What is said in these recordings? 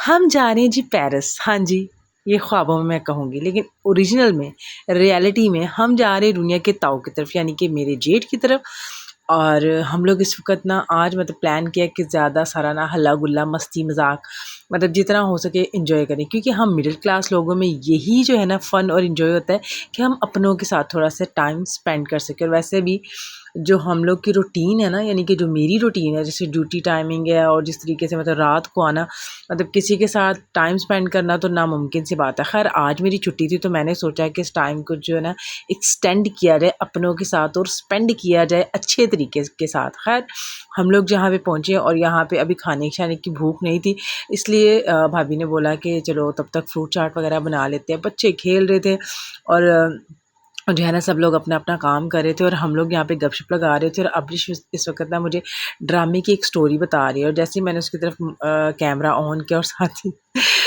हम जा रहे हैं जी पेरिस। हाँ जी, ये ख्वाबों में मैं कहूँगी, लेकिन ओरिजिनल में, रियलिटी में हम जा रहे हैं दुनिया के ताऊ की तरफ, यानी कि मेरे जेठ की तरफ। और हम लोग इस वक़्त ना आज मतलब प्लान किया कि ज़्यादा सारा ना हल्ला-गुल्ला, मस्ती-मज़ाक मतलब जितना हो सके एन्जॉय करें, क्योंकि हम मिडिल क्लास लोगों में यही जो है ना फ़न और एन्जॉय होता है कि हम अपनों के साथ थोड़ा-सा टाइम स्पेंड कर सकें। और वैसे भी जो हम लोग की रूटीन है ना, यानी कि जो मेरी रूटीन है, जैसे ड्यूटी टाइमिंग है और जिस तरीके से मतलब रात को आना, मतलब किसी के साथ टाइम स्पेंड करना तो नामुमकिन सी बात है। ख़ैर आज मेरी छुट्टी थी तो मैंने सोचा कि इस टाइम को जो है ना एक्सटेंड किया जाए अपनों के साथ और स्पेंड किया जाए अच्छे तरीके के साथ। ख़ैर हम लोग जहाँ पे पहुँचे और यहाँ पे अभी खाने-शाने की भूख नहीं थी, इसलिए भाभी ने बोला कि चलो तब तक फ्रूट चाट वग़ैरह बना लेते हैं। बच्चे खेल रहे थे और जो है ना सब लोग अपना-अपना काम कर रहे थे और हम लोग यहाँ पे गपशप लगा रहे थे। और अब्रिश इस वक़्त ना मुझे ड्रामे की एक स्टोरी बता रही है और जैसे ही मैंने उसकी तरफ कैमरा ऑन किया और साथ ही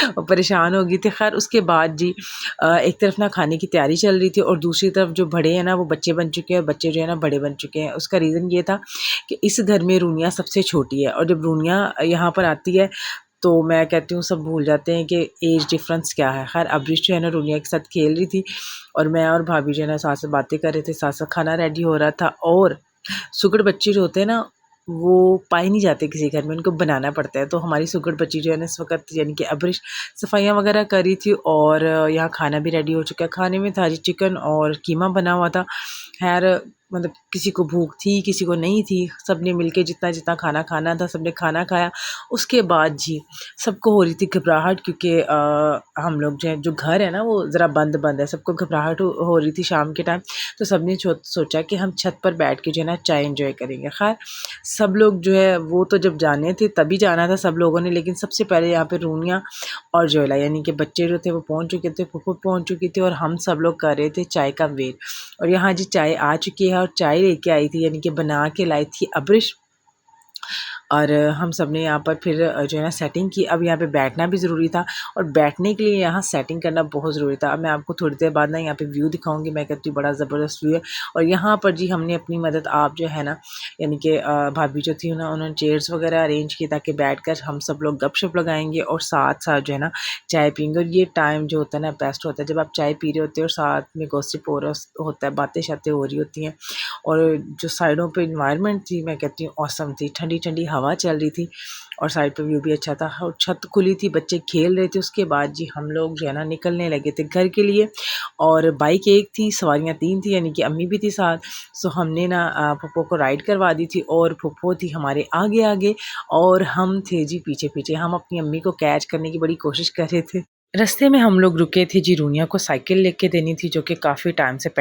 वो परेशान हो गई थी। ख़ैर उसके बाद जी एक तरफ ना खाने की तैयारी चल रही थी और दूसरी तरफ जो बड़े हैं ना वो बच्चे बन चुके हैं और बच्चे जो है ना बड़े बन चुके हैं। उसका रीज़न ये था कि इस घर में रूनिया सबसे छोटी है और जब रूनिया यहाँ पर आती है तो मैं कहती हूँ सब भूल जाते हैं कि एज डिफ़रेंस क्या है। ख़ैर अब्रिश जो है ना रूनिया के साथ खेल रही थी और मैं और भाभी जो है ना साथ-साथ बातें कर रहे थे, साथ-साथ खाना रेडी हो रहा था। और सुगड़ बच्चे जो होते हैं ना वो पाए नहीं जाते किसी घर में, उनको बनाना पड़ता है। तो हमारी सुगड़ बच्ची जो है ना इस वक़्त यानी कि अब्रिश सफाइयाँ वग़ैरह कर रही थी और यहाँ खाना भी रेडी हो चुका है। खाने में था जी चिकन और कीमा बना हुआ था। ख़ैर मतलब किसी को भूख थी, किसी को नहीं थी, सबने मिलके जितना-जितना खाना खाना था सबने खाना खाया। उसके बाद जी सबको हो रही थी घबराहट, क्योंकि हम लोग जो है जो घर है ना वो ज़रा बंद-बंद है, सबको घबराहट हो रही थी शाम के टाइम। तो सबने सोचा कि हम छत पर बैठ के जो है ना चाय एन्जॉय करेंगे। ख़ैर सब लोग जो है वो तो जब जाने थे तभी जाना था सब लोगों ने, लेकिन सबसे पहले यहाँ पे रूनिया और जोयला यानी कि बच्चे जो थे वो पहुँच चुके थे, फूफू पहुँच चुकी थी और हम सब लोग कर रहे थे चाय का वेट। और यहाँ जी चाय आ चुकी है और चाय लेके आई थी यानी कि बना के लाई थी अब्रिश। और हम सब ने यहाँ पर फिर जो है ना सेटिंग की। अब यहाँ पे बैठना भी ज़रूरी था और बैठने के लिए यहाँ सेटिंग करना बहुत ज़रूरी था। अब मैं आपको थोड़ी देर बाद ना यहाँ पे व्यू दिखाऊंगी, मैं कहती हूँ बड़ा ज़बरदस्त व्यू है। और यहाँ पर जी हमने अपनी मदद आप जो है ना यानी कि भाभी जो थी ना उन्होंने चेयर्स वगैरह अरेंज की ताकि बैठ कर हम सब लोग गपशप लगाएंगे और साथ साथ जो है ना चाय पियेंगे। और ये टाइम जो होता है ना बेस्ट होता है जब आप चाय पी रहे होते हो और साथ में गॉसिप हो रहा होता है, बातें शातें हो रही होती हैं। और जो साइडों पे इन्वायरमेंट थी मैं कहती हूँ ऑसम थी, ठंडी-ठंडी हवा चल रही थी और साइड पे व्यू भी अच्छा था और छत खुली थी, बच्चे खेल रहे थे। उसके बाद जी हम लोग जो है ना निकलने लगे थे घर के लिए। और बाइक एक थी, सवारियाँ 3 थी यानी कि अम्मी भी थी साथ। सो हमने ना फूफो को राइड करवा दी थी और फूफो थी हमारे आगे-आगे और हम थे जी पीछे-पीछे। हम अपनी अम्मी को कैच करने की बड़ी कोशिश कर रहे थे। रास्ते में हम लोग रुके थे जी, रूनिया को साइकिल लेके देनी थी जो कि काफ़ी टाइम से पेंडिंग